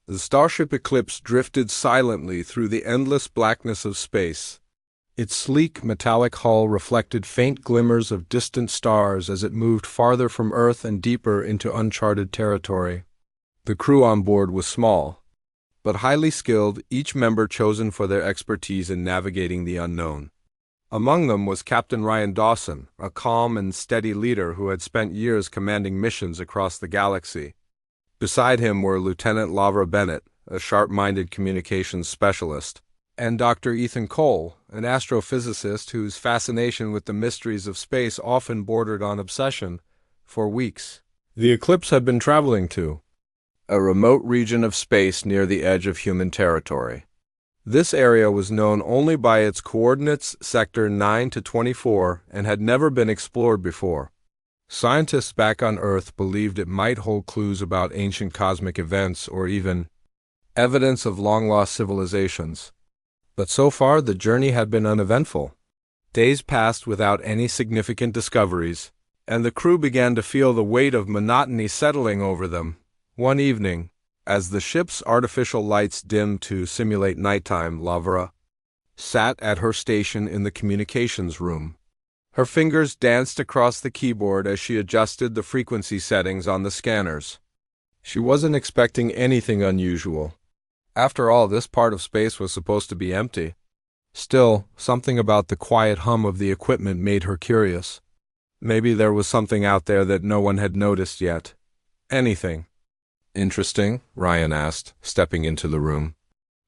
The starship Eclipse drifted silently through the endless blackness of space. Its sleek, metallic hull reflected faint glimmers of distant stars as it moved farther from Earth and deeper into uncharted territory. The crew on board was small, but highly skilled, each member chosen for their expertise in navigating the unknown. Among them was Captain Ryan Dawson, a calm and steady leader who had spent years commanding missions across the galaxy. Beside him were Lieutenant Lavra Bennett, a sharp-minded communications specialist, and Dr. Ethan Cole, an astrophysicist whose fascination with the mysteries of space often bordered on obsession. For weeks, the Eclipse had been traveling to a remote region of space near the edge of human territory. This area was known only by its coordinates Sector 9 to 24 and had never been explored before. Scientists back on Earth believed it might hold clues about ancient cosmic events or even evidence of long-lost civilizations. But so far, the journey had been uneventful. Days passed without any significant discoveries, and the crew began to feel the weight of monotony settling over them. One evening, as the ship's artificial lights dimmed to simulate nighttime, Lavra sat at her station in the communications room. Her fingers danced across the keyboard as she adjusted the frequency settings on the scanners. She wasn't expecting anything unusual. After all, this part of space was supposed to be empty. Still, something about the quiet hum of the equipment made her curious. Maybe there was something out there that no one had noticed yet. Anything. Interesting? Ryan asked, stepping into the room.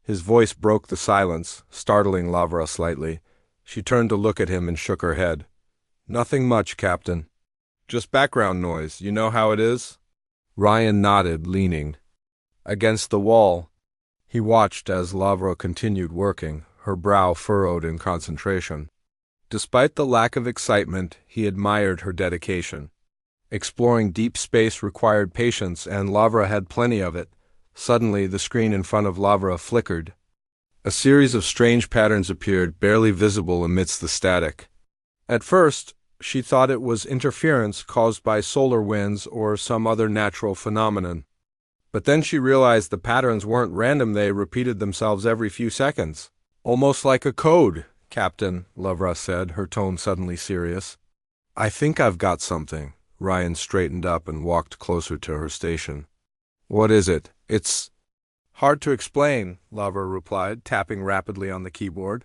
His voice broke the silence, startling Lavra slightly. She turned to look at him and shook her head. Nothing much, Captain. Just background noise, you know how it is? Ryan nodded, leaning against the wall. He watched as Lavra continued working, her brow furrowed in concentration. Despite the lack of excitement, he admired her dedication. Exploring deep space required patience, and Lavra had plenty of it. Suddenly, the screen in front of Lavra flickered. A series of strange patterns appeared, barely visible amidst the static. At first, she thought it was interference caused by solar winds or some other natural phenomenon. But then she realized the patterns weren't random, they repeated themselves every few seconds. Almost like a code, Captain, Lavra said, her tone suddenly serious. I think I've got something. Ryan straightened up and walked closer to her station. What is it? It's hard to explain, Lavra replied, tapping rapidly on the keyboard.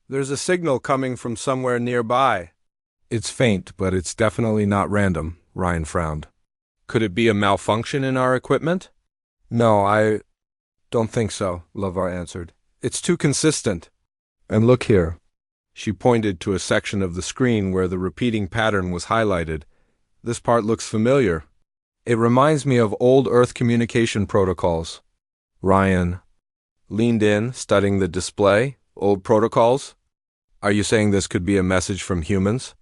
There's a signal coming from somewhere nearby. It's faint, but it's definitely not random, Ryan frowned. Could it be a malfunction in our equipment? No, I don't think so, Lavra answered. It's too consistent. And look here. She pointed to a section of the screen where the repeating pattern was highlighted. This part looks familiar. It reminds me of old Earth communication protocols. Ryan leaned in, studying the display. Old protocols? Are you saying this could be a message from humans?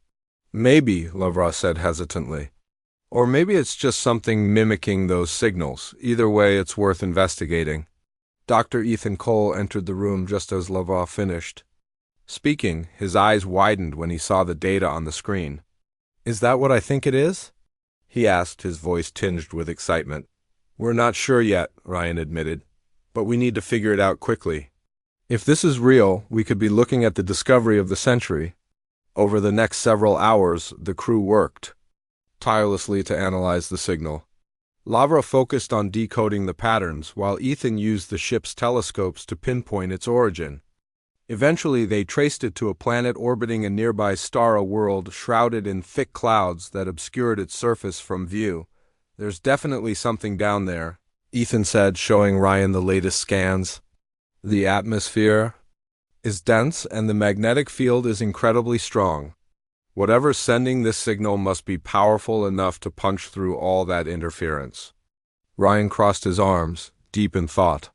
Maybe, Lavra said hesitantly. Or maybe it's just something mimicking those signals. Either way, it's worth investigating. Dr. Ethan Cole entered the room just as Lavra finished. Speaking, his eyes widened when he saw the data on the screen. Is that what I think it is? He asked, his voice tinged with excitement. We're not sure yet, Ryan admitted, but we need to figure it out quickly. If this is real, we could be looking at the discovery of the century. Over the next several hours, the crew worked tirelessly to analyze the signal. Lavra focused on decoding the patterns, while Ethan used the ship's telescopes to pinpoint its origin. Eventually, they traced it to a planet orbiting a nearby star, a world shrouded in thick clouds that obscured its surface from view. There's definitely something down there, Ethan said, showing Ryan the latest scans. The atmosphere is dense and the magnetic field is incredibly strong. Whatever's sending this signal must be powerful enough to punch through all that interference. Ryan crossed his arms, deep in thought.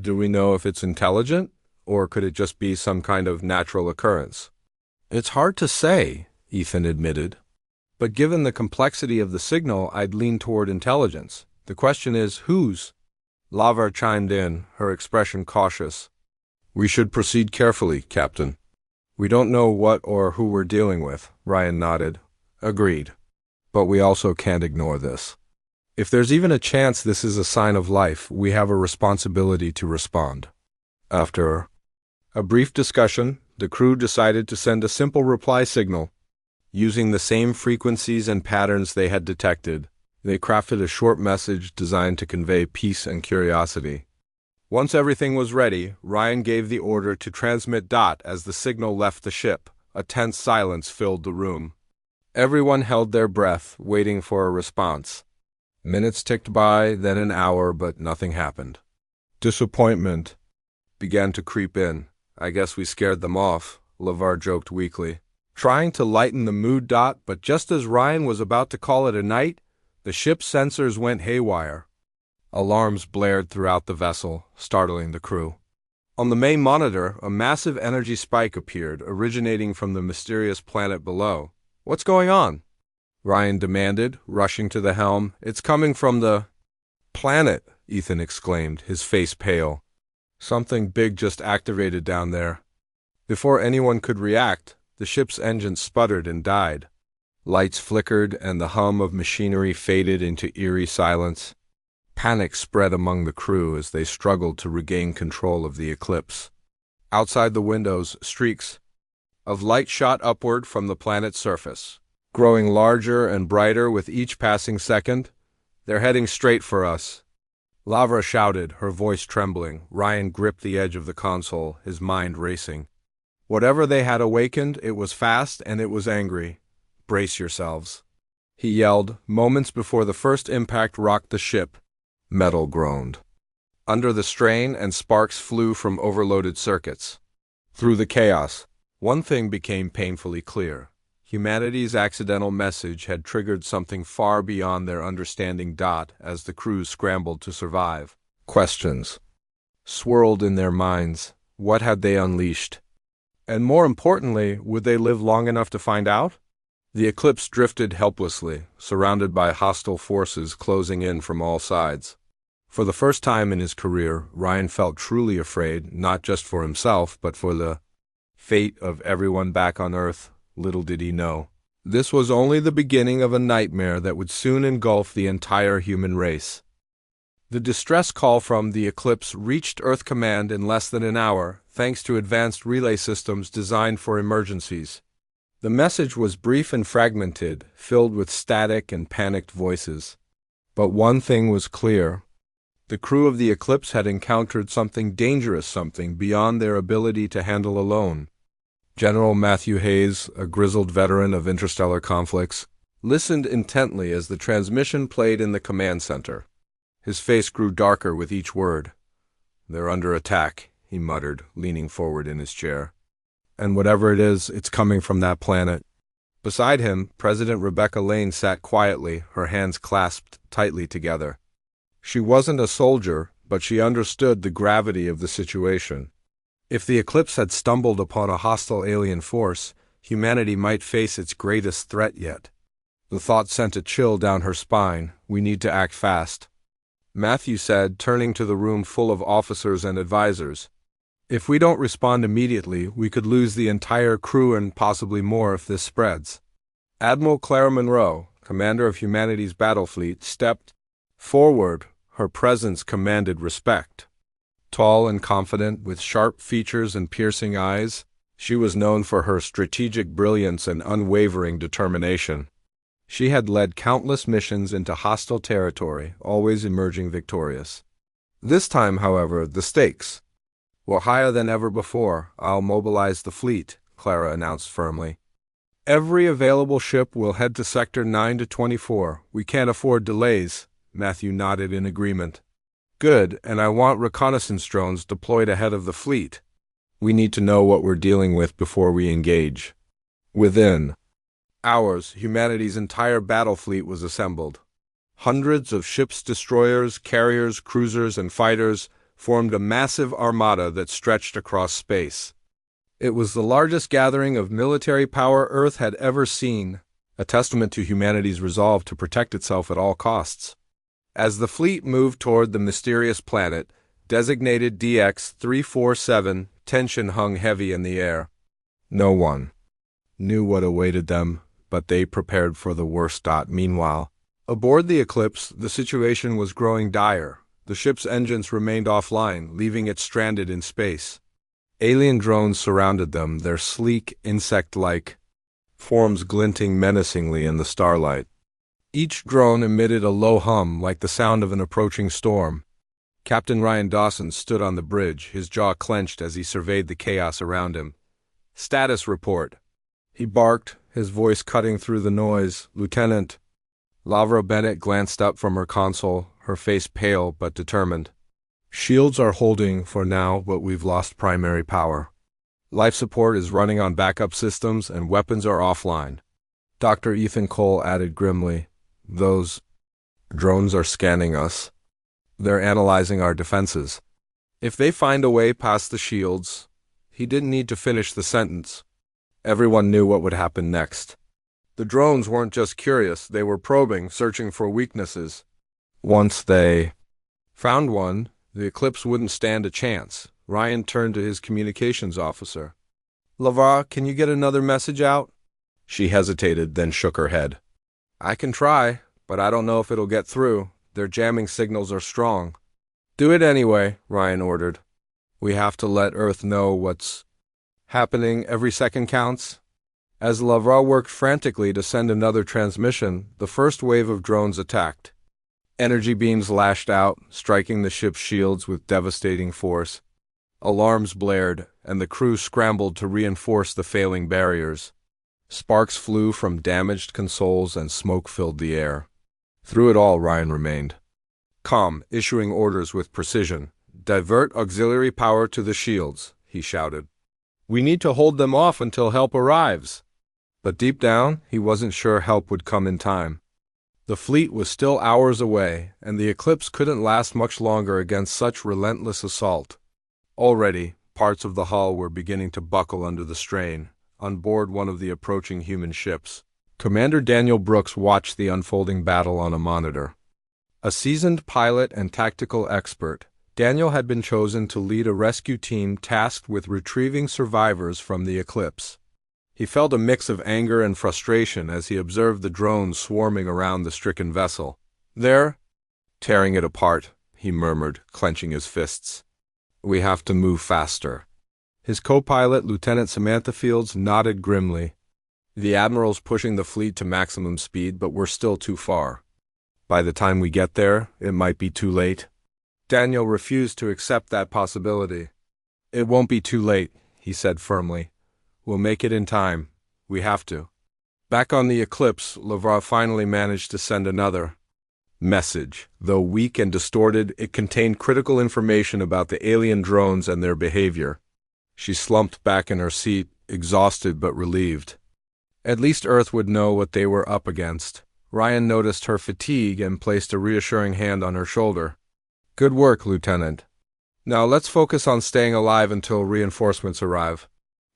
Do we know if it's intelligent? Or could it just be some kind of natural occurrence? It's hard to say, Ethan admitted. But given the complexity of the signal, I'd lean toward intelligence. The question is, whose? Lavra chimed in, her expression cautious. We should proceed carefully, Captain. We don't know what or who we're dealing with, Ryan nodded. Agreed. But we also can't ignore this. If there's even a chance this is a sign of life, we have a responsibility to respond. After a brief discussion, the crew decided to send a simple reply signal. Using the same frequencies and patterns they had detected, they crafted a short message designed to convey peace and curiosity. Once everything was ready, Ryan gave the order to transmit dot as the signal left the ship. A tense silence filled the room. Everyone held their breath, waiting for a response. Minutes ticked by, then an hour, but nothing happened. Disappointment began to creep in. I guess we scared them off, LeVar joked weakly, trying to lighten the mood. But just as Ryan was about to call it a night, the ship's sensors went haywire. Alarms blared throughout the vessel, startling the crew. On the main monitor, a massive energy spike appeared, originating from the mysterious planet below. "What's going on?" Ryan demanded, rushing to the helm. "It's coming from the planet," Ethan exclaimed, his face pale. "Something big just activated down there." Before anyone could react, the ship's engine sputtered and died. Lights flickered, and the hum of machinery faded into eerie silence. Panic spread among the crew as they struggled to regain control of the eclipse. Outside the windows, streaks of light shot upward from the planet's surface, growing larger and brighter with each passing second. "They're heading straight for us," Lavra shouted, her voice trembling. Ryan gripped the edge of the console, his mind racing. Whatever they had awakened, it was fast and it was angry. "Brace yourselves," he yelled, moments before the first impact rocked the ship. Metal groaned under the strain, and sparks flew from overloaded circuits. Through the chaos, one thing became painfully clear. Humanity's accidental message had triggered something far beyond their understanding. As the crew scrambled to survive, questions swirled in their minds. What had they unleashed? And more importantly, would they live long enough to find out? The eclipse drifted helplessly, surrounded by hostile forces closing in from all sides. For the first time in his career, Ryan felt truly afraid, not just for himself, but for the fate of everyone back on Earth. Little did he know, this was only the beginning of a nightmare that would soon engulf the entire human race. The distress call from the eclipse reached Earth Command in less than an hour, thanks to advanced relay systems designed for emergencies. The message was brief and fragmented, filled with static and panicked voices. But one thing was clear. The crew of the Eclipse had encountered something dangerous, something beyond their ability to handle alone. General Matthew Hayes, a grizzled veteran of interstellar conflicts, listened intently as the transmission played in the command center. His face grew darker with each word. "They're under attack," he muttered, leaning forward in his chair. "And whatever it is, it's coming from that planet." Beside him, President Rebecca Lane sat quietly, her hands clasped tightly together. She wasn't a soldier, but she understood the gravity of the situation. If the Eclipse had stumbled upon a hostile alien force, humanity might face its greatest threat yet. The thought sent a chill down her spine. "We need to act fast," Matthew said, turning to the room full of officers and advisors. "If we don't respond immediately, we could lose the entire crew and possibly more if this spreads." Admiral Clara Monroe, commander of humanity's battle fleet, stepped forward. Her presence commanded respect. Tall and confident, with sharp features and piercing eyes, she was known for her strategic brilliance and unwavering determination. She had led countless missions into hostile territory, always emerging victorious. This time, however, the stakes were higher than ever before. "I'll mobilize the fleet," Clara announced firmly. "Every available ship will head to Sector 9 to 24. We can't afford delays." Matthew nodded in agreement. "Good, and I want reconnaissance drones deployed ahead of the fleet. We need to know what we're dealing with before we engage." Within hours, humanity's entire battle fleet was assembled. Hundreds of ships, destroyers, carriers, cruisers, and fighters formed a massive armada that stretched across space. It was the largest gathering of military power Earth had ever seen, a testament to humanity's resolve to protect itself at all costs. As the fleet moved toward the mysterious planet, designated DX-347, tension hung heavy in the air. No one knew what awaited them, but they prepared for the worst. Meanwhile, Aboard the Eclipse, the situation was growing dire. The ship's engines remained offline, leaving it stranded in space. Alien drones surrounded them, their sleek, insect-like forms glinting menacingly in the starlight. Each drone emitted a low hum like the sound of an approaching storm. Captain Ryan Dawson stood on the bridge, his jaw clenched as he surveyed the chaos around him. "Status report," he barked, his voice cutting through the noise. "Lieutenant." Lavra Bennett glanced up from her console, her face pale but determined. "Shields are holding for now, but we've lost primary power. Life support is running on backup systems and weapons are offline." Dr. Ethan Cole added grimly, "Those drones are scanning us. They're analyzing our defenses. If they find a way past the shields..." He didn't need to finish the sentence. Everyone knew what would happen next. The drones weren't just curious, they were probing, searching for weaknesses. Once they found one, the Eclipse wouldn't stand a chance. Ryan turned to his communications officer. "Lavra, can you get another message out?" She hesitated, then shook her head. "I can try, but I don't know if it'll get through. Their jamming signals are strong." "Do it anyway," Ryan ordered. "We have to let Earth know what's happening. Every second counts." As Lavra worked frantically to send another transmission, the first wave of drones attacked. Energy beams lashed out, striking the ship's shields with devastating force. Alarms blared, and the crew scrambled to reinforce the failing barriers. Sparks flew from damaged consoles and smoke filled the air. Through it all, Ryan remained calm, issuing orders with precision. "Divert auxiliary power to the shields," he shouted. "We need to hold them off until help arrives." But deep down, he wasn't sure help would come in time. The fleet was still hours away, and the Eclipse couldn't last much longer against such relentless assault. Already, parts of the hull were beginning to buckle under the strain. On board one of the approaching human ships, Commander Daniel Brooks watched the unfolding battle on a monitor. A seasoned pilot and tactical expert, Daniel had been chosen to lead a rescue team tasked with retrieving survivors from the Eclipse. He felt a mix of anger and frustration as he observed the drones swarming around the stricken vessel. "They're tearing it apart," he murmured, clenching his fists. "We have to move faster." His co-pilot, Lieutenant Samantha Fields, nodded grimly. "The Admiral's pushing the fleet to maximum speed, but we're still too far. By the time we get there, it might be too late." Daniel refused to accept that possibility. "It won't be too late," he said firmly. "We'll make it in time. We have to." Back on the Eclipse, Lavra finally managed to send another message. Though weak and distorted, it contained critical information about the alien drones and their behavior. She slumped back in her seat, exhausted but relieved. At least Earth would know what they were up against. Ryan noticed her fatigue and placed a reassuring hand on her shoulder. "Good work, Lieutenant. Now let's focus on staying alive until reinforcements arrive."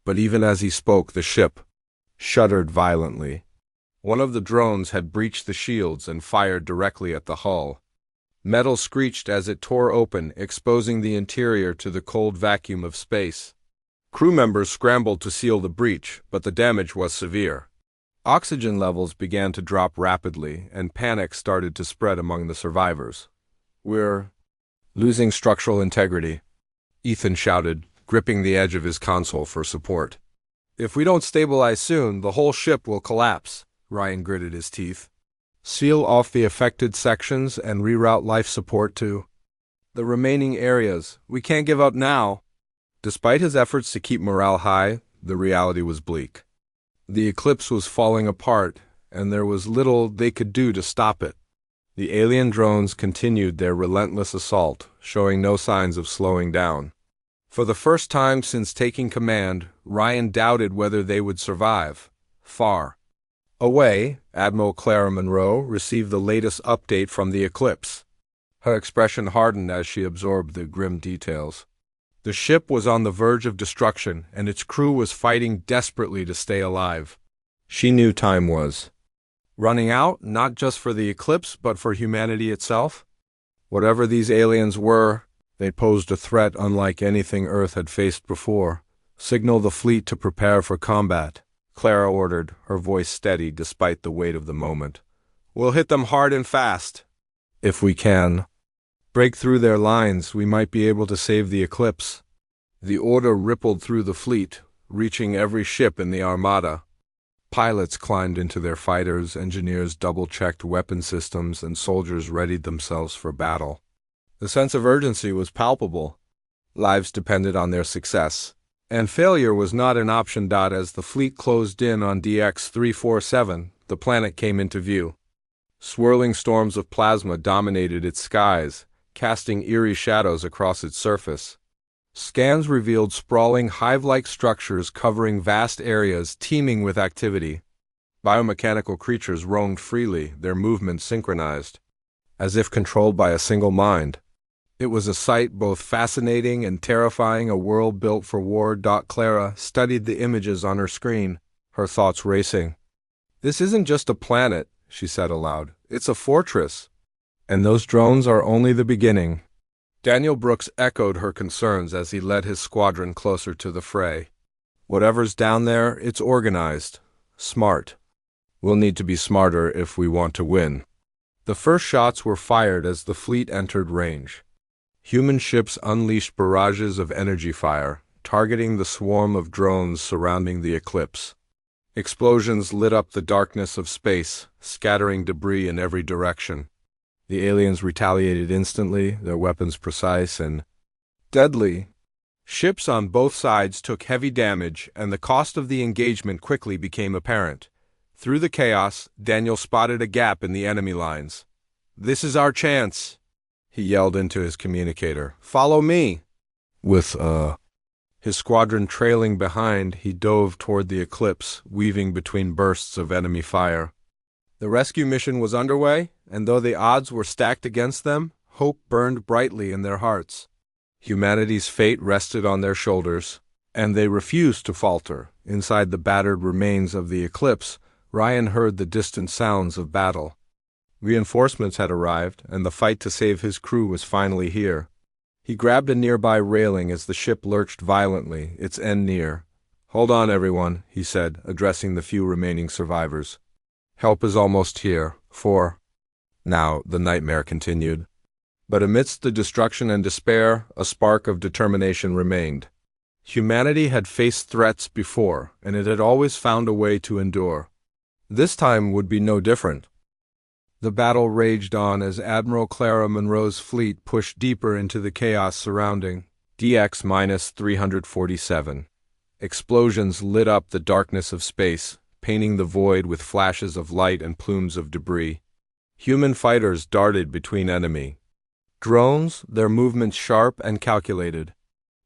But even as he spoke, the ship shuddered violently. One of the drones had breached the shields and fired directly at the hull. Metal screeched as it tore open, exposing the interior to the cold vacuum of space. Crew members scrambled to seal the breach, but the damage was severe. Oxygen levels began to drop rapidly, and panic started to spread among the survivors. "We're losing structural integrity," Ethan shouted, gripping the edge of his console for support. "If we don't stabilize soon, the whole ship will collapse," Ryan gritted his teeth. "Seal off the affected sections and reroute life support to the remaining areas. We can't give up now." Despite his efforts to keep morale high, the reality was bleak. The Eclipse was falling apart, and there was little they could do to stop it. The alien drones continued their relentless assault, showing no signs of slowing down. For the first time since taking command, Ryan doubted whether they would survive. Far away, Admiral Clara Monroe received the latest update from the Eclipse. Her expression hardened as she absorbed the grim details. The ship was on the verge of destruction, and its crew was fighting desperately to stay alive. She knew time was running out, not just for the Eclipse, but for humanity itself. Whatever these aliens were, they posed a threat unlike anything Earth had faced before. "Signal the fleet to prepare for combat," Clara ordered, her voice steady despite the weight of the moment. We'll hit them hard and fast. If we can break through their lines, we might be able to save the eclipse. The order rippled through the fleet, reaching every ship in the armada. Pilots climbed into their fighters, engineers double-checked weapon systems, and soldiers readied themselves for battle. The sense of urgency was palpable. Lives depended on their success, and failure was not an option. As the fleet closed in on DX-347, the planet came into view. Swirling storms of plasma dominated its skies, casting eerie shadows across its surface. Scans revealed sprawling hive-like structures covering vast areas teeming with activity. Biomechanical creatures roamed freely, their movements synchronized, as if controlled by a single mind. It was a sight both fascinating and terrifying, a world built for war. Clara studied the images on her screen, her thoughts racing. "This isn't just a planet," she said aloud. "It's a fortress. And those drones are only the beginning." Daniel Brooks echoed her concerns as he led his squadron closer to the fray. "Whatever's down there, it's organized. Smart. We'll need to be smarter if we want to win." The first shots were fired as the fleet entered range. Human ships unleashed barrages of energy fire, targeting the swarm of drones surrounding the eclipse. Explosions lit up the darkness of space, scattering debris in every direction. The aliens retaliated instantly, their weapons precise and deadly. Ships on both sides took heavy damage, and the cost of the engagement quickly became apparent. Through the chaos, Daniel spotted a gap in the enemy lines. "This is our chance," he yelled into his communicator. "Follow me." With his squadron trailing behind, he dove toward the eclipse, weaving between bursts of enemy fire. The rescue mission was underway, and though the odds were stacked against them, hope burned brightly in their hearts. Humanity's fate rested on their shoulders, and they refused to falter. Inside the battered remains of the eclipse, Ryan heard the distant sounds of battle. Reinforcements had arrived, and the fight to save his crew was finally here. He grabbed a nearby railing as the ship lurched violently, its end near. "Hold on, everyone," he said, addressing the few remaining survivors. "Help is almost here. Now, the nightmare continued. But amidst the destruction and despair, a spark of determination remained. Humanity had faced threats before, and it had always found a way to endure. This time would be no different. The battle raged on as Admiral Clara Monroe's fleet pushed deeper into the chaos surrounding DX-347. Explosions lit up the darkness of space, painting the void with flashes of light and plumes of debris. Human fighters darted between enemy drones, their movements sharp and calculated.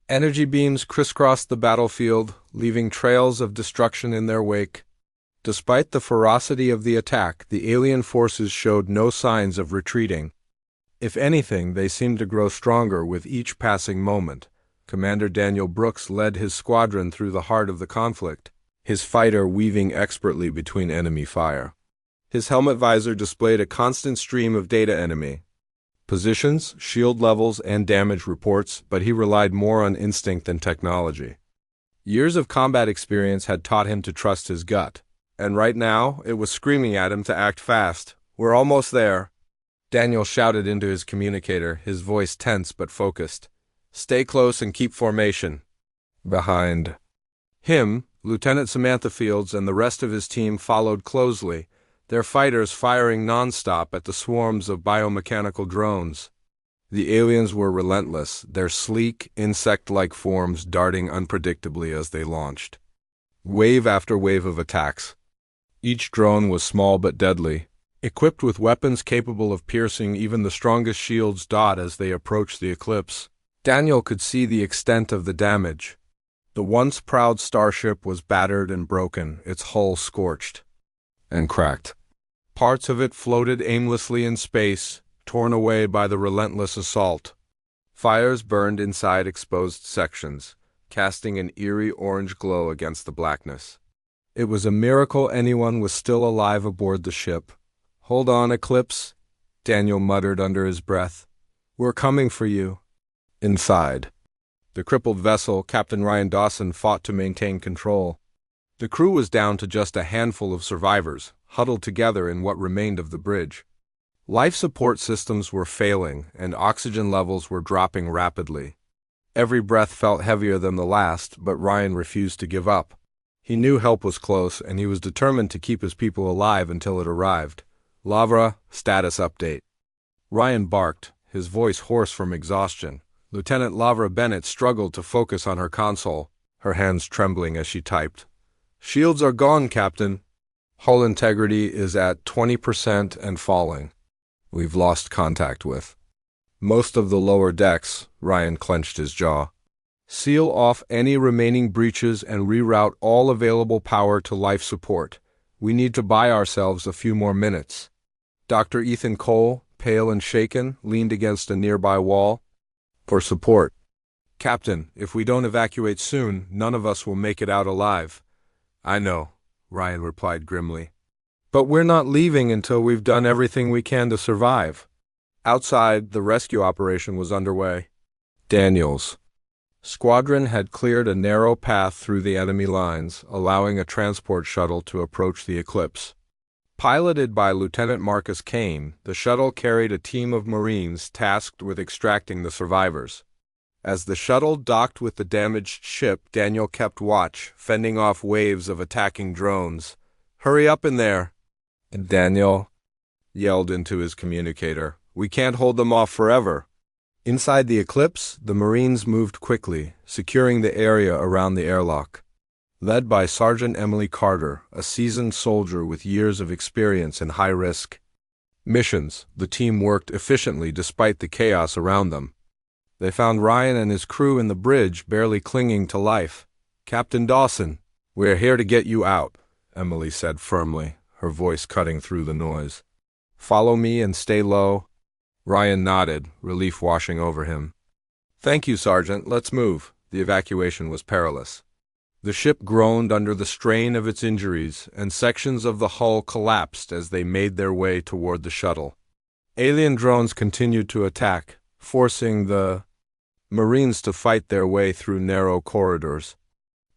Energy beams crisscrossed the battlefield, leaving trails of destruction in their wake. Despite the ferocity of the attack, the alien forces showed no signs of retreating. If anything, they seemed to grow stronger with each passing moment. Commander Daniel Brooks led his squadron through the heart of the conflict, his fighter weaving expertly between enemy fire. His helmet visor displayed a constant stream of data enemy positions, shield levels, and damage reports, but he relied more on instinct than technology. Years of combat experience had taught him to trust his gut, and right now it was screaming at him to act fast. "We're almost there," Daniel shouted into his communicator, his voice tense but focused. "Stay close and keep formation." Behind him, Lieutenant Samantha Fields and the rest of his team followed closely, their fighters firing nonstop at the swarms of biomechanical drones. The aliens were relentless, their sleek, insect-like forms darting unpredictably as they launched. Wave after wave of attacks. Each drone was small but deadly, equipped with weapons capable of piercing even the strongest shields. As they approached the eclipse, Daniel could see the extent of the damage. The once proud starship was battered and broken, its hull scorched and cracked. Parts of it floated aimlessly in space, torn away by the relentless assault. Fires burned inside exposed sections, casting an eerie orange glow against the blackness. It was a miracle anyone was still alive aboard the ship. "Hold on, Eclipse," Daniel muttered under his breath. "We're coming for you." Inside the crippled vessel, Captain Ryan Dawson fought to maintain control. The crew was down to just a handful of survivors, huddled together in what remained of the bridge. Life support systems were failing, and oxygen levels were dropping rapidly. Every breath felt heavier than the last, but Ryan refused to give up. He knew help was close, and he was determined to keep his people alive until it arrived. Lavra, status update. Ryan barked, his voice hoarse from exhaustion. Lieutenant Lavra Bennett struggled to focus on her console, her hands trembling as she typed. Shields are gone, Captain. Hull integrity is at 20% and falling. We've lost contact with most of the lower decks. Ryan clenched his jaw. Seal off any remaining breaches and reroute all available power to life support. We need to buy ourselves a few more minutes. Dr. Ethan Cole, pale and shaken, leaned against a nearby wall. For support. Captain, if we don't evacuate soon, none of us will make it out alive. I know, Ryan replied grimly. But we're not leaving until we've done everything we can to survive. Outside, the rescue operation was underway. Daniels. Squadron had cleared a narrow path through the enemy lines, allowing a transport shuttle to approach the Eclipse. Piloted by Lieutenant Marcus Kane, the shuttle carried a team of Marines tasked with extracting the survivors. As the shuttle docked with the damaged ship, Daniel kept watch, fending off waves of attacking drones. Hurry up in there! And Daniel yelled into his communicator. We can't hold them off forever. Inside the Eclipse, the Marines moved quickly, securing the area around the airlock. Led by Sergeant Emily Carter, a seasoned soldier with years of experience in high-risk missions, the team worked efficiently despite the chaos around them. They found Ryan and his crew in the bridge, barely clinging to life. Captain Dawson, we're here to get you out, Emily said firmly, her voice cutting through the noise. Follow me and stay low. Ryan nodded, relief washing over him. Thank you, Sergeant. Let's move. The evacuation was perilous. The ship groaned under the strain of its injuries, and sections of the hull collapsed as they made their way toward the shuttle. Alien drones continued to attack, forcing the Marines to fight their way through narrow corridors.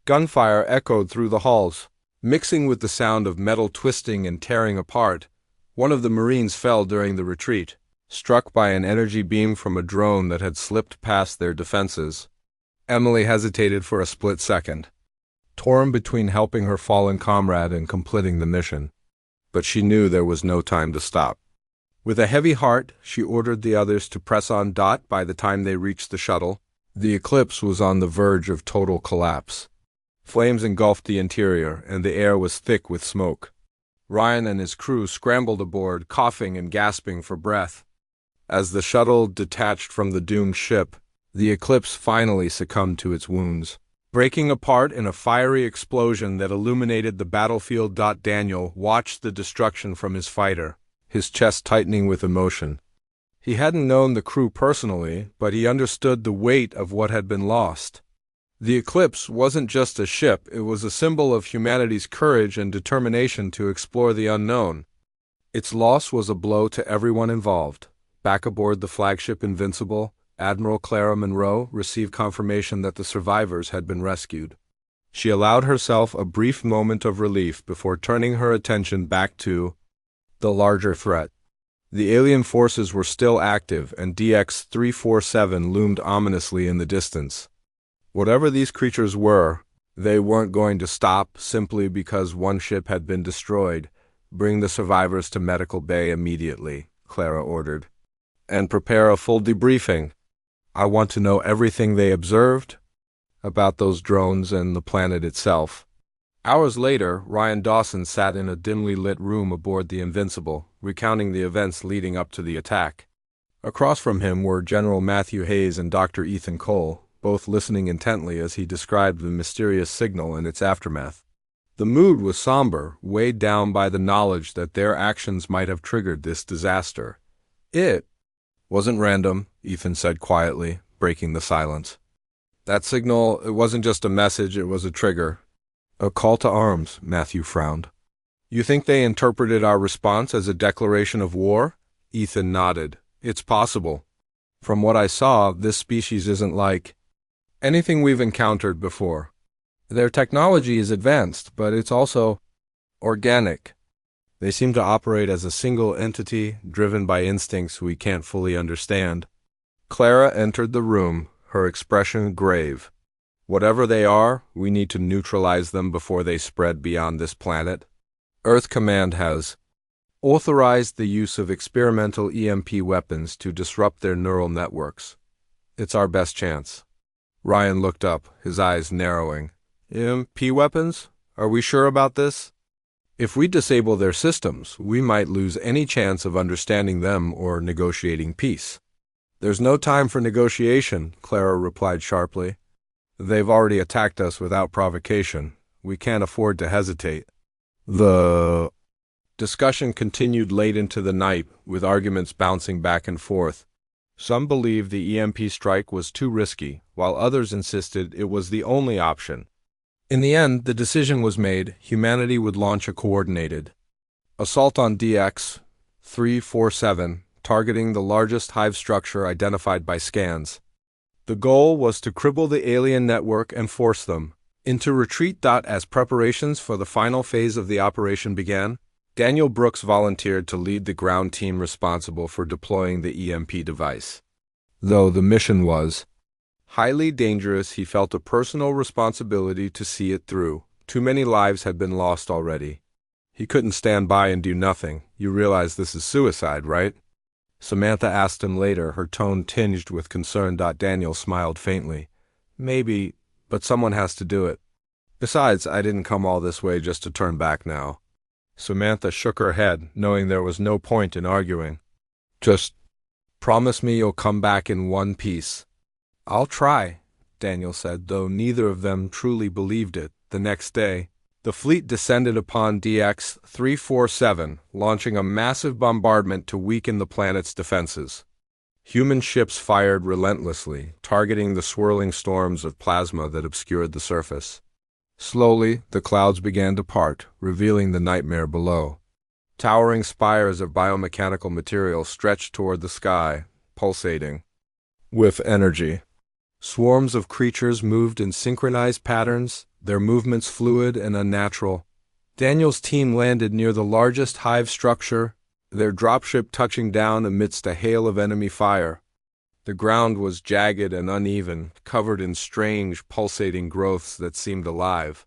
Gunfire echoed through the halls, mixing with the sound of metal twisting and tearing apart. One of the Marines fell during the retreat, struck by an energy beam from a drone that had slipped past their defenses. Emily hesitated for a split second, torn between helping her fallen comrade and completing the mission. But she knew there was no time to stop. With a heavy heart, she ordered the others to press on. By the time they reached the shuttle, the Eclipse was on the verge of total collapse. Flames engulfed the interior, and the air was thick with smoke. Ryan and his crew scrambled aboard, coughing and gasping for breath. As the shuttle detached from the doomed ship, the Eclipse finally succumbed to its wounds, breaking apart in a fiery explosion that illuminated the battlefield. Daniel watched the destruction from his fighter, his chest tightening with emotion. He hadn't known the crew personally, but he understood the weight of what had been lost. The Eclipse wasn't just a ship, it was a symbol of humanity's courage and determination to explore the unknown. Its loss was a blow to everyone involved. Back aboard the flagship Invincible, Admiral Clara Monroe received confirmation that the survivors had been rescued. She allowed herself a brief moment of relief before turning her attention back to the larger threat. The alien forces were still active, and DX-347 loomed ominously in the distance. Whatever these creatures were, they weren't going to stop simply because one ship had been destroyed. Bring the survivors to Medical Bay immediately, Clara ordered. And prepare a full debriefing. I want to know everything they observed about those drones and the planet itself. Hours later, Ryan Dawson sat in a dimly lit room aboard the Invincible, recounting the events leading up to the attack. Across from him were General Matthew Hayes and Dr. Ethan Cole, both listening intently as he described the mysterious signal and its aftermath. The mood was somber, weighed down by the knowledge that their actions might have triggered this disaster. It wasn't random, Ethan said quietly, breaking the silence. That signal, it wasn't just a message, it was a trigger. A call to arms, Matthew frowned. You think they interpreted our response as a declaration of war? Ethan nodded. It's possible. From what I saw, this species isn't like anything we've encountered before. Their technology is advanced, but it's also organic. They seem to operate as a single entity, driven by instincts we can't fully understand. Clara entered the room, her expression grave. Whatever they are, we need to neutralize them before they spread beyond this planet. Earth Command has authorized the use of experimental EMP weapons to disrupt their neural networks. It's our best chance. Ryan looked up, his eyes narrowing. EMP weapons? Are we sure about this? If we disable their systems, we might lose any chance of understanding them or negotiating peace. There's no time for negotiation, Clara replied sharply. They've already attacked us without provocation. We can't afford to hesitate. The discussion continued late into the night, with arguments bouncing back and forth. Some believed the EMP strike was too risky, while others insisted it was the only option. In the end, the decision was made: humanity would launch a coordinated assault on DX 347, targeting the largest hive structure identified by scans. The goal was to cripple the alien network and force them into retreat. As preparations for the final phase of the operation began, Daniel Brooks volunteered to lead the ground team responsible for deploying the EMP device. Though the mission was highly dangerous, he felt a personal responsibility to see it through. Too many lives had been lost already. He couldn't stand by and do nothing. You realize this is suicide, right? Samantha asked him later, her tone tinged with concern. Daniel smiled faintly. Maybe, but someone has to do it. Besides, I didn't come all this way just to turn back now. Samantha shook her head, knowing there was no point in arguing. Just promise me you'll come back in one piece. I'll try, Daniel said, though neither of them truly believed it. The next day, the fleet descended upon DX 347, launching a massive bombardment to weaken the planet's defenses. Human ships fired relentlessly, targeting the swirling storms of plasma that obscured the surface. Slowly, the clouds began to part, revealing the nightmare below. Towering spires of biomechanical material stretched toward the sky, pulsating with energy. Swarms of creatures moved in synchronized patterns, their movements fluid and unnatural. Daniel's team landed near the largest hive structure, their dropship touching down amidst a hail of enemy fire. The ground was jagged and uneven, covered in strange, pulsating growths that seemed alive.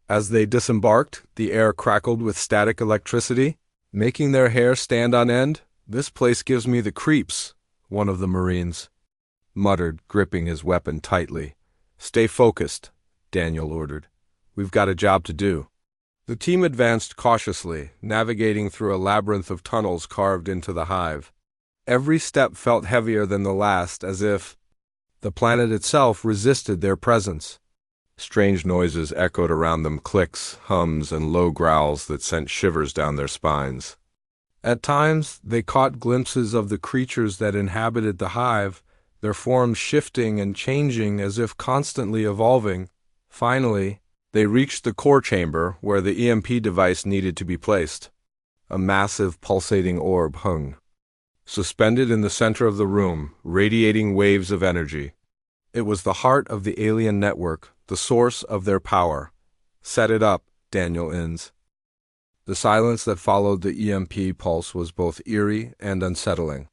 As they disembarked, the air crackled with static electricity, making their hair stand on end. This place gives me the creeps, one of the Marines muttered, gripping his weapon tightly. Stay focused, Daniel ordered. We've got a job to do. The team advanced cautiously, navigating through a labyrinth of tunnels carved into the hive. Every step felt heavier than the last, as if the planet itself resisted their presence. Strange noises echoed around them, clicks, hums, and low growls that sent shivers down their spines. At times, they caught glimpses of the creatures that inhabited the hive, their forms shifting and changing as if constantly evolving. Finally, they reached the core chamber where the EMP device needed to be placed. A massive pulsating orb hung suspended in the center of the room, radiating waves of energy. It was the heart of the alien network, the source of their power. Set it up, Daniel Innes. The silence that followed the EMP pulse was both eerie and unsettling.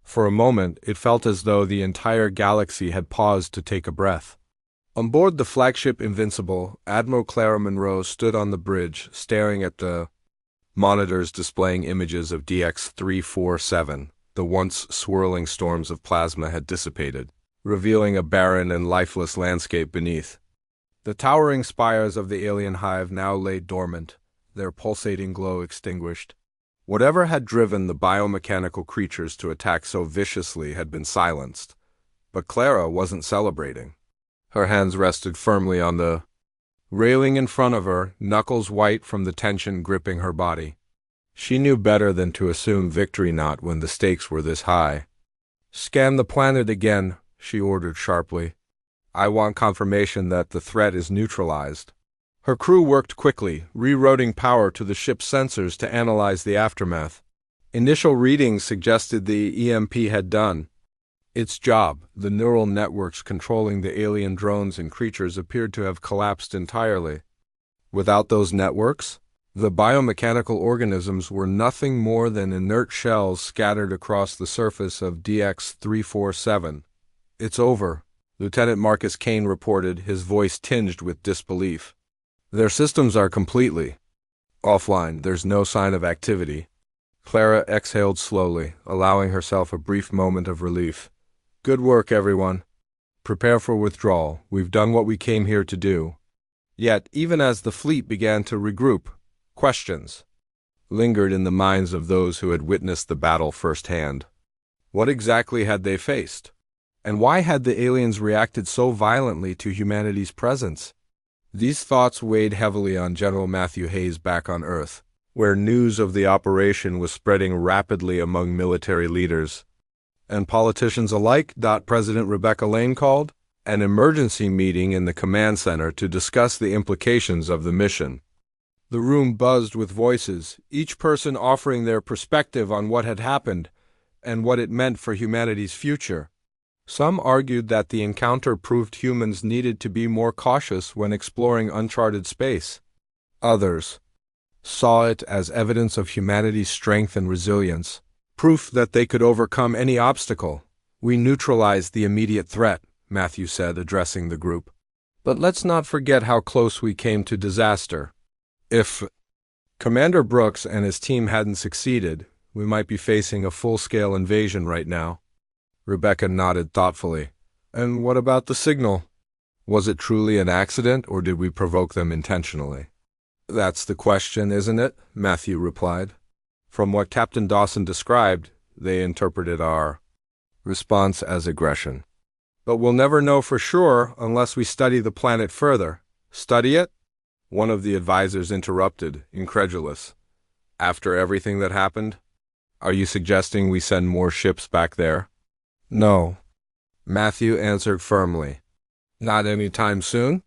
For a moment, it felt as though the entire galaxy had paused to take a breath. On board the flagship Invincible, Admiral Clara Monroe stood on the bridge, staring at the monitors displaying images of DX 347. The once swirling storms of plasma had dissipated, revealing a barren and lifeless landscape beneath. The towering spires of the alien hive now lay dormant, their pulsating glow extinguished. Whatever had driven the biomechanical creatures to attack so viciously had been silenced. But Clara wasn't celebrating. Her hands rested firmly on the railing in front of her, knuckles white from the tension gripping her body. She knew better than to assume victory not when the stakes were this high. Scan the planet again, she ordered sharply. I want confirmation that the threat is neutralized. Her crew worked quickly, rerouting power to the ship's sensors to analyze the aftermath. Initial readings suggested the EMP had done Its job, the neural networks controlling the alien drones and creatures, appeared to have collapsed entirely. Without those networks, the biomechanical organisms were nothing more than inert shells scattered across the surface of DX-347. "It's over," Lieutenant Marcus Kane reported, his voice tinged with disbelief. "Their systems are completely offline. There's no sign of activity." Clara exhaled slowly, allowing herself a brief moment of relief. "Good work, everyone. Prepare for withdrawal. We've done what we came here to do." Yet, even as the fleet began to regroup, questions lingered in the minds of those who had witnessed the battle firsthand. What exactly had they faced? And why had the aliens reacted so violently to humanity's presence? These thoughts weighed heavily on General Matthew Hayes back on Earth, where news of the operation was spreading rapidly among military leaders and politicians alike. President Rebecca Lane called an emergency meeting in the command center to discuss the implications of the mission. The room buzzed with voices, each person offering their perspective on what had happened and what it meant for humanity's future. Some argued that the encounter proved humans needed to be more cautious when exploring uncharted space. Others saw it as evidence of humanity's strength and resilience, proof that they could overcome any obstacle. "We neutralized the immediate threat," Matthew said, addressing the group. "But let's not forget how close we came to disaster. If Commander Brooks and his team hadn't succeeded, we might be facing a full-scale invasion right now." Rebecca nodded thoughtfully. "And what about the signal? Was it truly an accident, or did we provoke them intentionally?" "That's the question, isn't it?" Matthew replied. "From what Captain Dawson described, they interpreted our response as aggression. But we'll never know for sure unless we study the planet further." "Study it?" one of the advisors interrupted, incredulous. "After everything that happened? Are you suggesting we send more ships back there?" "No," Matthew answered firmly. "Not anytime soon.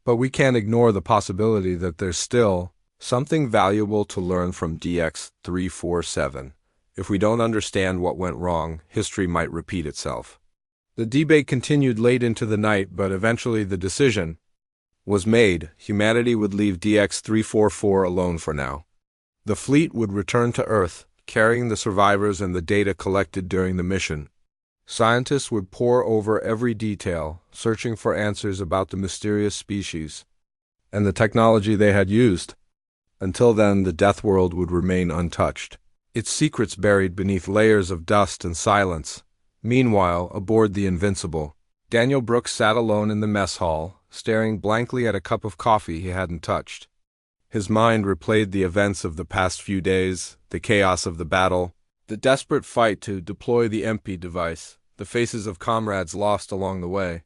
But we can't ignore the possibility that there's still something valuable to learn from DX-347. If we don't understand what went wrong, history might repeat itself." The debate continued late into the night, but eventually the decision was made. Humanity would leave DX-344 alone for now. The fleet would return to Earth, carrying the survivors and the data collected during the mission. Scientists would pore over every detail, searching for answers about the mysterious species and the technology they had used. Until then, the Deathworld would remain untouched, its secrets buried beneath layers of dust and silence. Meanwhile, aboard the Invincible, Daniel Brooks sat alone in the mess hall, staring blankly at a cup of coffee he hadn't touched. His mind replayed the events of the past few days, the chaos of the battle, the desperate fight to deploy the MP device, the faces of comrades lost along the way.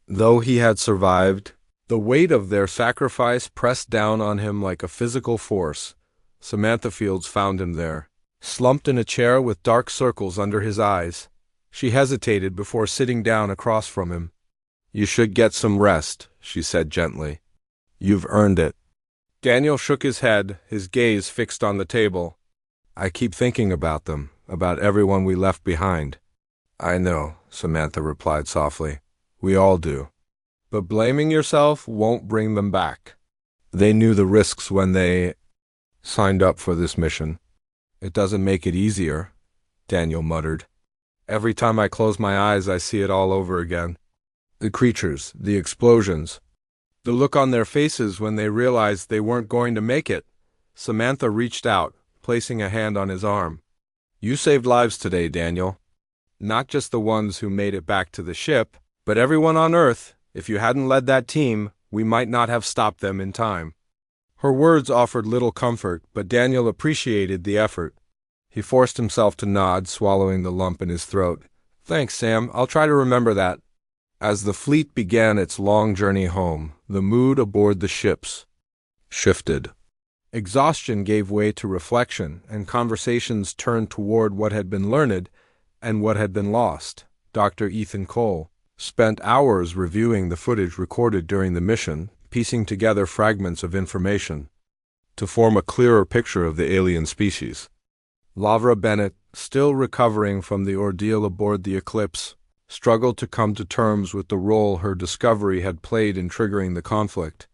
Though he had survived, the weight of their sacrifice pressed down on him like a physical force. Samantha Fields found him there, slumped in a chair with dark circles under his eyes. She hesitated before sitting down across from him. "You should get some rest," she said gently. "You've earned it." Daniel shook his head, his gaze fixed on the table. "I keep thinking about them, about everyone we left behind." "I know," Samantha replied softly. "We all do. But blaming yourself won't bring them back. They knew the risks when they signed up for this mission." "It doesn't make it easier," Daniel muttered. "Every time I close my eyes, I see it all over again. The creatures, the explosions, the look on their faces when they realized they weren't going to make it." Samantha reached out, placing a hand on his arm. "You saved lives today, Daniel. Not just the ones who made it back to the ship, but everyone on Earth. If you hadn't led that team, we might not have stopped them in time." Her words offered little comfort, but Daniel appreciated the effort. He forced himself to nod, swallowing the lump in his throat. "Thanks, Sam. I'll try to remember that." As the fleet began its long journey home, the mood aboard the ships shifted. Exhaustion gave way to reflection, and conversations turned toward what had been learned and what had been lost. Dr. Ethan Cole spent hours reviewing the footage recorded during the mission, piecing together fragments of information to form a clearer picture of the alien species. Lavra Bennett, still recovering from the ordeal aboard the Eclipse, struggled to come to terms with the role her discovery had played in triggering the conflict.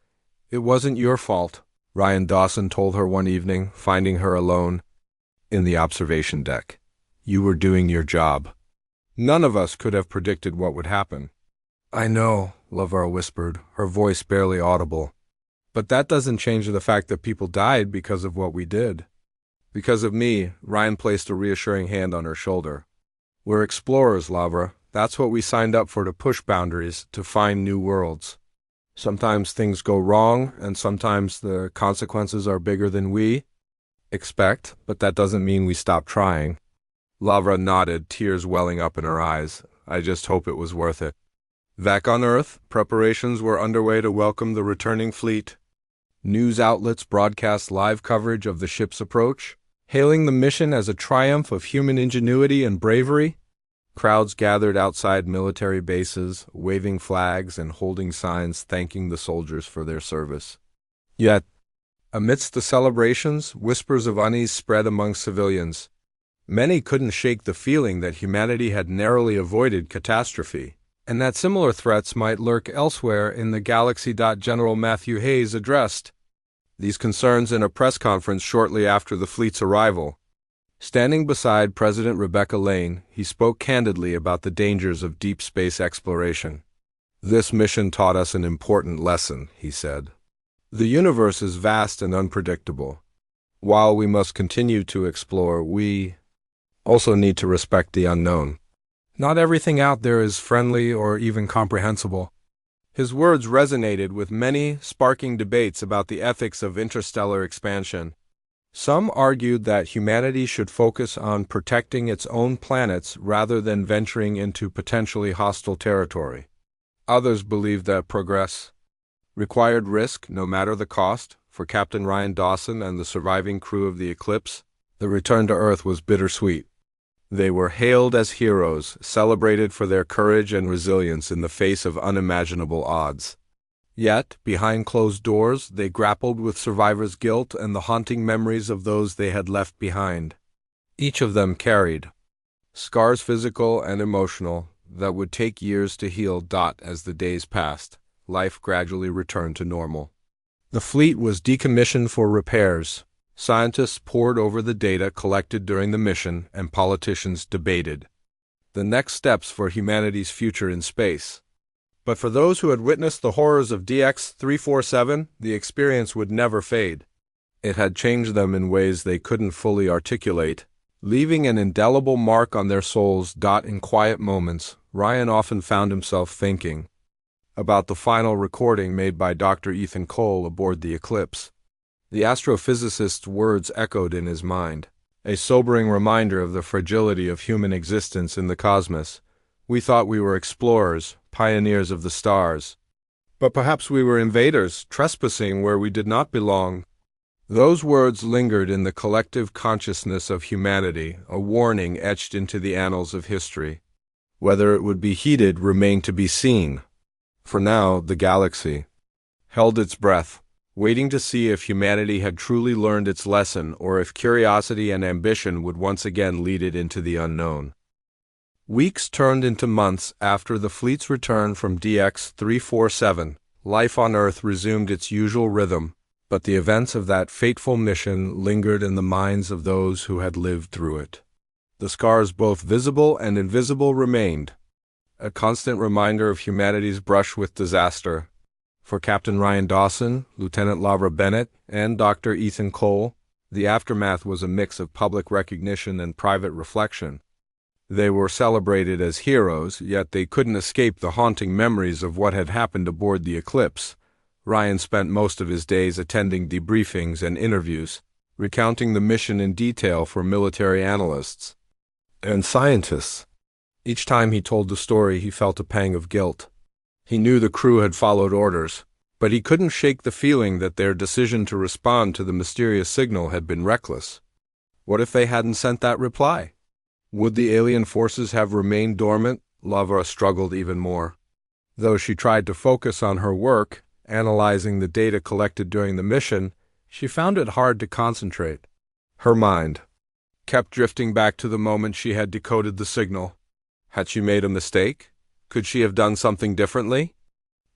"It wasn't your fault," Ryan Dawson told her one evening, finding her alone in the observation deck. "You were doing your job. None of us could have predicted what would happen." "I know," Lavera whispered, her voice barely audible. "But that doesn't change the fact that people died because of what we did." "Because of me," Ryan placed a reassuring hand on her shoulder. "We're explorers, Lavera. That's what we signed up for, to push boundaries, to find new worlds. Sometimes things go wrong, and sometimes the consequences are bigger than we expect, but that doesn't mean we stop trying." Lavera nodded, tears welling up in her eyes. "I just hope it was worth it." Back on Earth, preparations were underway to welcome the returning fleet. News outlets broadcast live coverage of the ship's approach, hailing the mission as a triumph of human ingenuity and bravery. Crowds gathered outside military bases, waving flags and holding signs thanking the soldiers for their service. Yet, amidst the celebrations, whispers of unease spread among civilians. Many couldn't shake the feeling that humanity had narrowly avoided catastrophe, and that similar threats might lurk elsewhere in the galaxy. General Matthew Hayes addressed these concerns in a press conference shortly after the fleet's arrival. Standing beside President Rebecca Lane, he spoke candidly about the dangers of deep space exploration. "This mission taught us an important lesson," he said. "The universe is vast and unpredictable. While we must continue to explore, we also need to respect the unknown. Not everything out there is friendly or even comprehensible." His words resonated with many, sparking debates about the ethics of interstellar expansion. Some argued that humanity should focus on protecting its own planets rather than venturing into potentially hostile territory. Others believed that progress required risk, no matter the cost. For Captain Ryan Dawson and the surviving crew of the Eclipse, the return to Earth was bittersweet. They were hailed as heroes, celebrated for their courage and resilience in the face of unimaginable odds. Yet, behind closed doors, they grappled with survivors' guilt and the haunting memories of those they had left behind. Each of them carried scars, physical and emotional, that would take years to heal. As the days passed, life gradually returned to normal. The fleet was decommissioned for repairs. Scientists pored over the data collected during the mission, and politicians debated the next steps for humanity's future in space. But for those who had witnessed the horrors of DX-347, the experience would never fade. It had changed them in ways they couldn't fully articulate, leaving an indelible mark on their souls. In quiet moments, Ryan often found himself thinking about the final recording made by Dr. Ethan Cole aboard the Eclipse. The astrophysicist's words echoed in his mind, a sobering reminder of the fragility of human existence in the cosmos. "We thought we were explorers, pioneers of the stars. But perhaps we were invaders, trespassing where we did not belong." Those words lingered in the collective consciousness of humanity, a warning etched into the annals of history. Whether it would be heeded remained to be seen. For now, the galaxy held its breath, waiting to see if humanity had truly learned its lesson or if curiosity and ambition would once again lead it into the unknown. Weeks turned into months after the fleet's return from DX-347. Life on Earth resumed its usual rhythm, but the events of that fateful mission lingered in the minds of those who had lived through it. The scars, both visible and invisible, remained, a constant reminder of humanity's brush with disaster. For Captain Ryan Dawson, Lieutenant Lavera Bennett, and Dr. Ethan Cole, the aftermath was a mix of public recognition and private reflection. They were celebrated as heroes, yet they couldn't escape the haunting memories of what had happened aboard the Eclipse. Ryan spent most of his days attending debriefings and interviews, recounting the mission in detail for military analysts and scientists. Each time he told the story, he felt a pang of guilt. He knew the crew had followed orders, but he couldn't shake the feeling that their decision to respond to the mysterious signal had been reckless. What if they hadn't sent that reply? Would the alien forces have remained dormant? Lavera struggled even more. Though she tried to focus on her work, analyzing the data collected during the mission, she found it hard to concentrate. Her mind kept drifting back to the moment she had decoded the signal. Had she made a mistake? Could she have done something differently?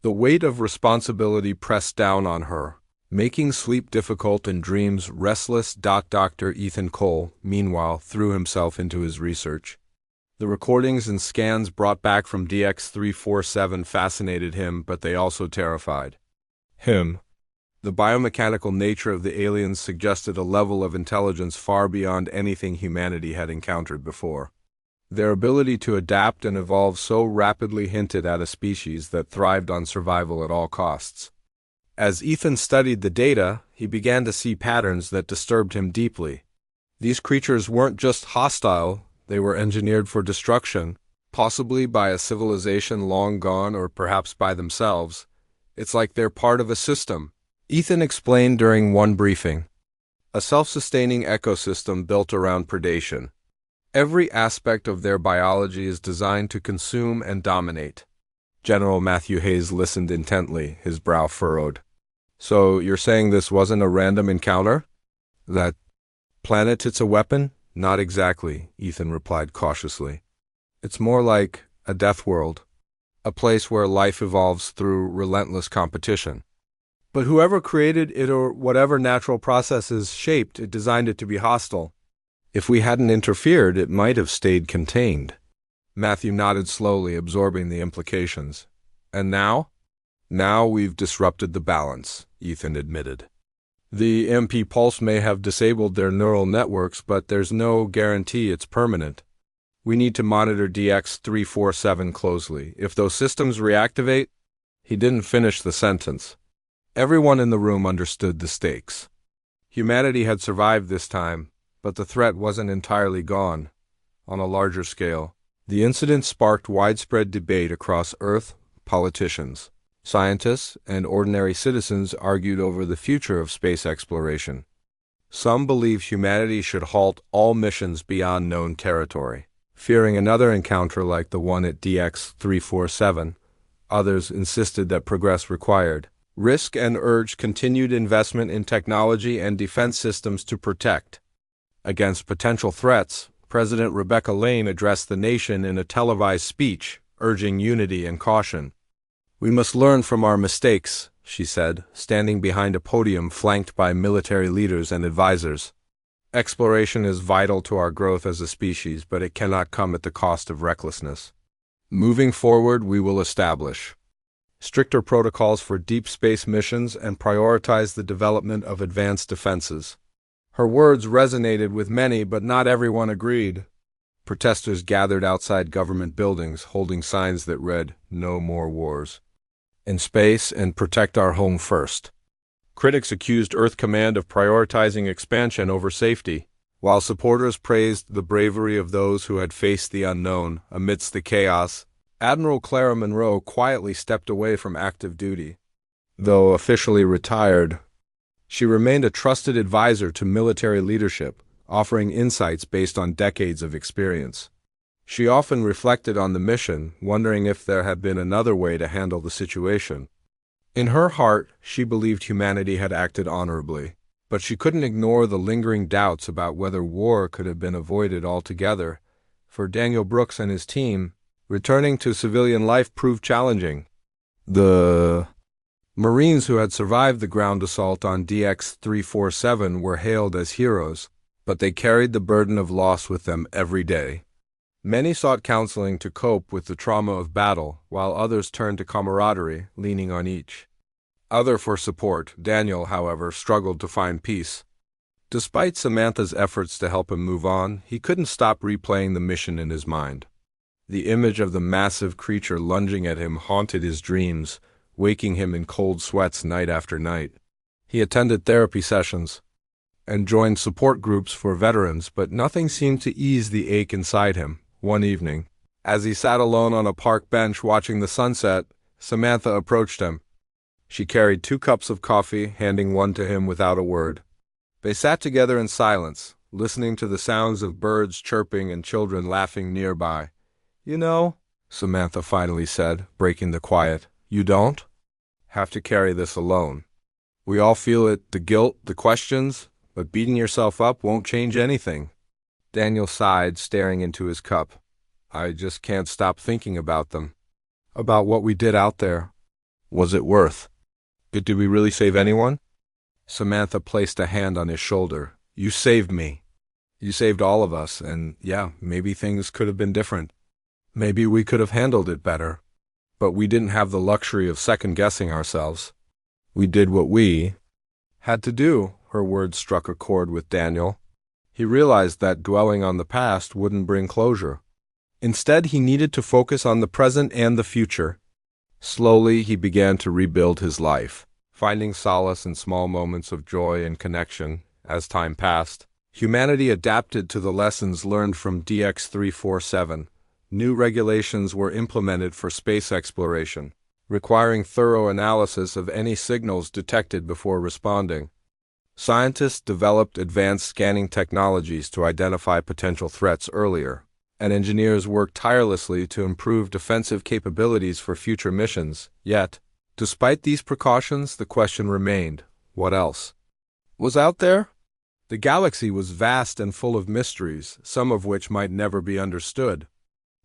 The weight of responsibility pressed down on her, making sleep difficult and dreams restless. Dr. Ethan Cole, meanwhile, threw himself into his research. The recordings and scans brought back from DX-347 fascinated him, but they also terrified him. The biomechanical nature of the aliens suggested a level of intelligence far beyond anything humanity had encountered before. Their ability to adapt and evolve so rapidly hinted at a species that thrived on survival at all costs. As Ethan studied the data, he began to see patterns that disturbed him deeply. These creatures weren't just hostile, they were engineered for destruction, possibly by a civilization long gone or perhaps by themselves. It's like they're part of a system, Ethan explained during one briefing. A self-sustaining ecosystem built around predation. Every aspect of their biology is designed to consume and dominate. General Matthew Hayes listened intently, his brow furrowed. So you're saying this wasn't a random encounter? That planet it's a weapon? Not exactly, Ethan replied cautiously. It's more like a Deathworld, a place where life evolves through relentless competition. But whoever created it or whatever natural processes shaped it designed it to be hostile. If we hadn't interfered, it might have stayed contained. Matthew nodded slowly, absorbing the implications. And now? Now we've disrupted the balance, Ethan admitted. The EMP pulse may have disabled their neural networks, but there's no guarantee it's permanent. We need to monitor DX-347 closely. If those systems reactivate... He didn't finish the sentence. Everyone in the room understood the stakes. Humanity had survived this time, but the threat wasn't entirely gone. On a larger scale, the incident sparked widespread debate across Earth. Politicians, scientists, and ordinary citizens argued over the future of space exploration. Some believed humanity should halt all missions beyond known territory, fearing another encounter like the one at DX-347. Others insisted that progress required risk and urged continued investment in technology and defense systems to protect. Against potential threats, President Rebecca Lane addressed the nation in a televised speech, urging unity and caution. We must learn from our mistakes, she said, standing behind a podium flanked by military leaders and advisors. Exploration is vital to our growth as a species, but it cannot come at the cost of recklessness. Moving forward, we will establish stricter protocols for deep space missions and prioritize the development of advanced defenses. Her words resonated with many, but not everyone agreed. Protesters gathered outside government buildings, holding signs that read, "No more wars in space and protect our home first." Critics accused Earth Command of prioritizing expansion over safety, while supporters praised the bravery of those who had faced the unknown. Amidst the chaos, Admiral Clara Monroe quietly stepped away from active duty. Though officially retired, she remained a trusted advisor to military leadership, offering insights based on decades of experience. She often reflected on the mission, wondering if there had been another way to handle the situation. In her heart, she believed humanity had acted honorably, but she couldn't ignore the lingering doubts about whether war could have been avoided altogether. For Daniel Brooks and his team, returning to civilian life proved challenging. The Marines who had survived the ground assault on DX-347 were hailed as heroes, but they carried the burden of loss with them every day. Many sought counseling to cope with the trauma of battle, while others turned to camaraderie, leaning on each other for support. Daniel, however, struggled to find peace. Despite Samantha's efforts to help him move on, he couldn't stop replaying the mission in his mind. The image of the massive creature lunging at him haunted his dreams, waking him in cold sweats night after night. He attended therapy sessions and joined support groups for veterans, but nothing seemed to ease the ache inside him. One evening, as he sat alone on a park bench watching the sunset, Samantha approached him. She carried 2 cups of coffee, handing one to him without a word. They sat together in silence, listening to the sounds of birds chirping and children laughing nearby. "You know," Samantha finally said, breaking the quiet, "you don't have to carry this alone. We all feel it, the guilt, the questions, but beating yourself up won't change anything." Daniel sighed, staring into his cup. I just can't stop thinking about them. About what we did out there. Was it worth it? Did we really save anyone? Samantha placed a hand on his shoulder. You saved me. You saved all of us, and yeah, maybe things could have been different. Maybe we could have handled it better. But we didn't have the luxury of second-guessing ourselves. We did what we had to do. Her words struck a chord with Daniel. He realized that dwelling on the past wouldn't bring closure. Instead, he needed to focus on the present and the future. Slowly, he began to rebuild his life, finding solace in small moments of joy and connection. As time passed, humanity adapted to the lessons learned from DX-347. New regulations were implemented for space exploration, requiring thorough analysis of any signals detected before responding. Scientists developed advanced scanning technologies to identify potential threats earlier, and engineers worked tirelessly to improve defensive capabilities for future missions. Yet, despite these precautions, the question remained, what else was out there? The galaxy was vast and full of mysteries, some of which might never be understood.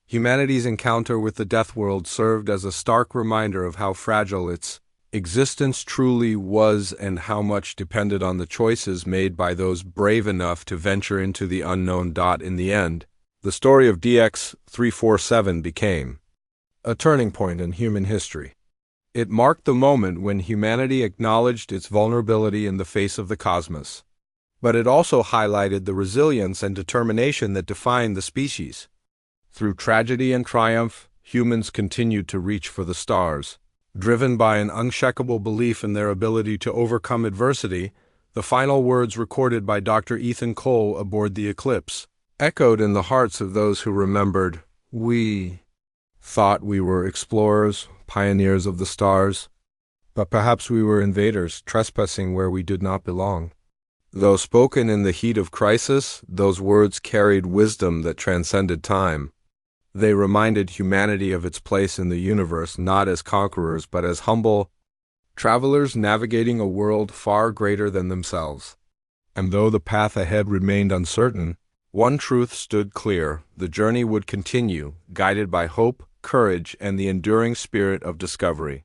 Humanity's encounter with the Deathworld served as a stark reminder of how fragile its existence truly was and how much depended on the choices made by those brave enough to venture into the unknown. In the end, the story of DX-347 became a turning point in human history. It marked the moment when humanity acknowledged its vulnerability in the face of the cosmos. But it also highlighted the resilience and determination that defined the species. Through tragedy and triumph, humans continued to reach for the stars. Driven by an unshakable belief in their ability to overcome adversity, the final words recorded by Dr. Ethan Cole aboard the Eclipse echoed in the hearts of those who remembered. We thought we were explorers, pioneers of the stars, but perhaps we were invaders, trespassing where we did not belong. Though spoken in the heat of crisis, those words carried wisdom that transcended time. They reminded humanity of its place in the universe, not as conquerors, but as humble travelers navigating a world far greater than themselves. And though the path ahead remained uncertain, one truth stood clear: the journey would continue, guided by hope, courage, and the enduring spirit of discovery.